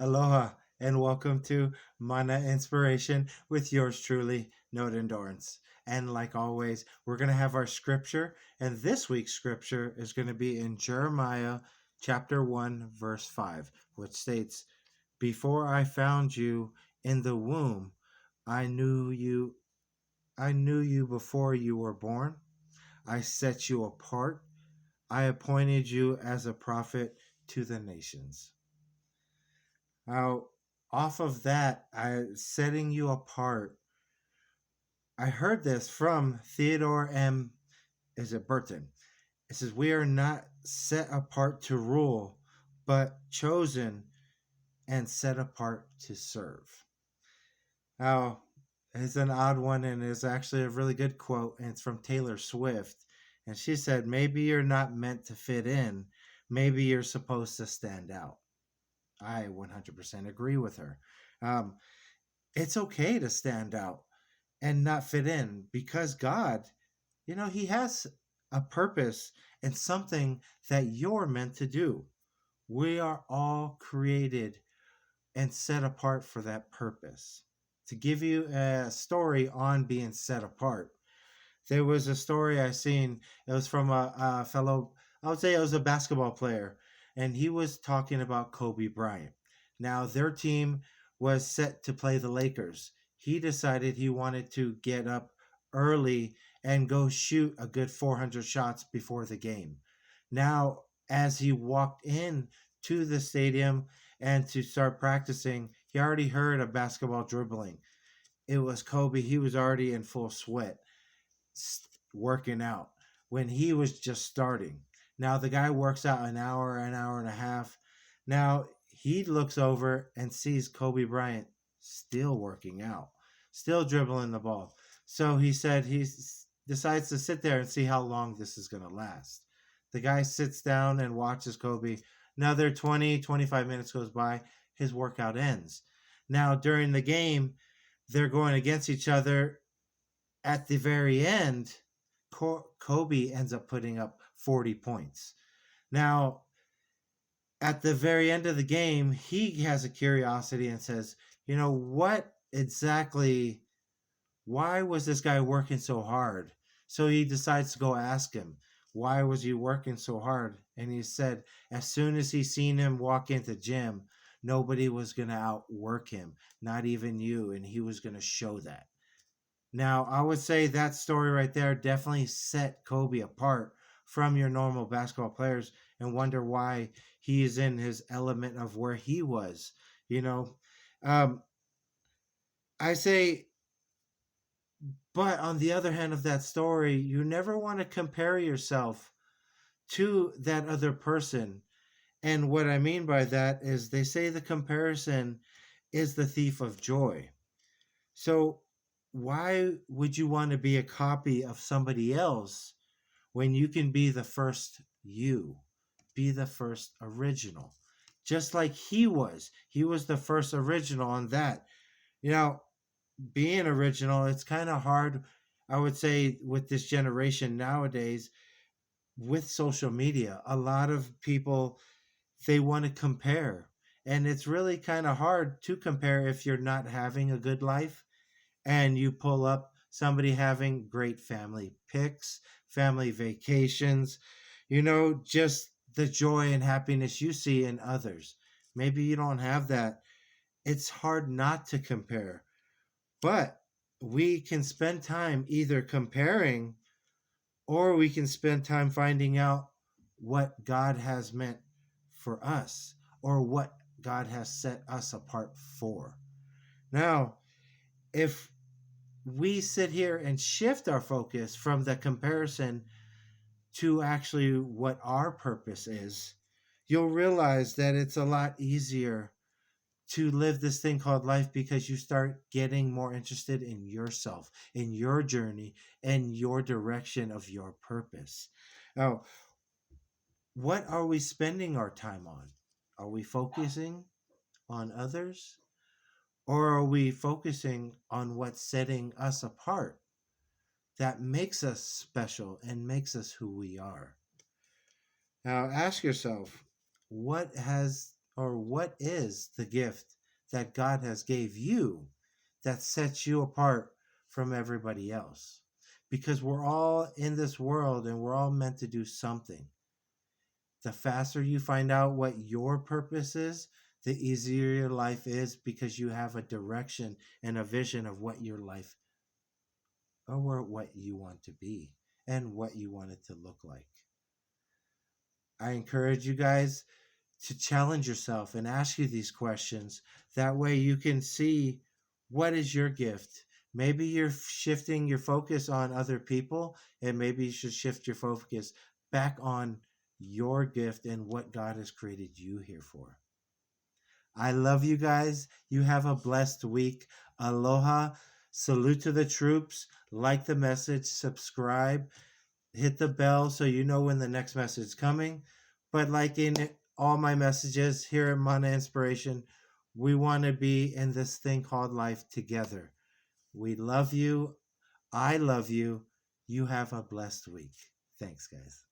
Aloha and welcome to Mana Inspiration with yours truly, Note Endurance. And like always, we're going to have our scripture, and this week's scripture is going to be in Jeremiah chapter 1, verse 5, which states, "Before I found you in the womb, I knew you. I knew you before you were born. I set you apart. I appointed you as a prophet to the nations." Now, off of that, I setting you apart. I heard this from Theodore M. Is it Burton? It says, "We are not set apart to rule, but chosen and set apart to serve." Now, it's an odd one, and it's actually a really good quote, and it's from Taylor Swift. And she said, "Maybe you're not meant to fit in. Maybe you're supposed to stand out." I 100% agree with her. Um, it's okay to stand out and not fit in because God, He has a purpose and something that you're meant to do. We are all created and set apart for that purpose. To give you a story on being set apart, there was a story I seen. It was from a fellow, I would say it was a basketball player, and he was talking about Kobe Bryant. Now, their team was set to play the Lakers. He decided he wanted to get up early and go shoot a good 400 shots before the game. Now, as he walked in to the stadium and to start practicing, he already heard a basketball dribbling. It was Kobe. He was already in full sweat working out when he was just starting. Now the guy works out an hour and a half. Now he looks over and sees Kobe Bryant still working out, still dribbling the ball. So he said he decides to sit there and see how long this is going to last. The guy sits down and watches Kobe. Another 20, 25 minutes goes by. His workout ends. Now during the game, they're going against each other. At the very end, Kobe ends up putting up 40 points. Now, at the very end of the game, he has a curiosity and says, what exactly, why was this guy working so hard? So he decides to go ask him, why was he working so hard? And he said, as soon as he seen him walk into gym, nobody was going to outwork him, not even you. And he was going to show that. Now, I would say that story right there definitely set Kobe apart from your normal basketball players and wonder why he is in his element of where he was. You know, um, I say, but on the other hand of that story, you never want to compare yourself to that other person. And what I mean by that is they say the comparison is the thief of joy. So, why would you want to be a copy of somebody else when you can be the first you? Be the first original. Just like he was. He was the first original on that. You know, being original, it's kind of hard, I would say, with this generation nowadays with social media. A lot of people, they want to compare. And it's really kind of hard to compare if you're not having a good life and you pull up somebody having great family pics, family vacations, just the joy and happiness you see in others. Maybe you don't have that. It's hard not to compare, but we can spend time either comparing or we can spend time finding out what God has meant for us or what God has set us apart for. Now, if we sit here and shift our focus from the comparison to actually what our purpose is, you'll realize that it's a lot easier to live this thing called life because you start getting more interested in yourself, in your journey, and your direction of your purpose. Now, what are we spending our time on? Are we focusing on others? Or are we focusing on what's setting us apart? That makes us special and makes us who we are. Now ask yourself, what has or what is the gift that God has gave you that sets you apart from everybody else? Because we're all in this world and we're all meant to do something. The faster you find out what your purpose is, the easier your life is, because you have a direction and a vision of what your life, or what you want to be and what you want it to look like. I encourage you guys to challenge yourself and ask you these questions. That way you can see what is your gift. Maybe you're shifting your focus on other people, and maybe you should shift your focus back on your gift and what God has created you here for. I love you guys. You have a blessed week. Aloha. Salute to the troops. Like the message, subscribe, hit the bell so you know when the next message is coming. But like in all my messages here at Mana Inspiration, we want to be in this thing called life together. We love you. I love you. You have a blessed week. Thanks, guys.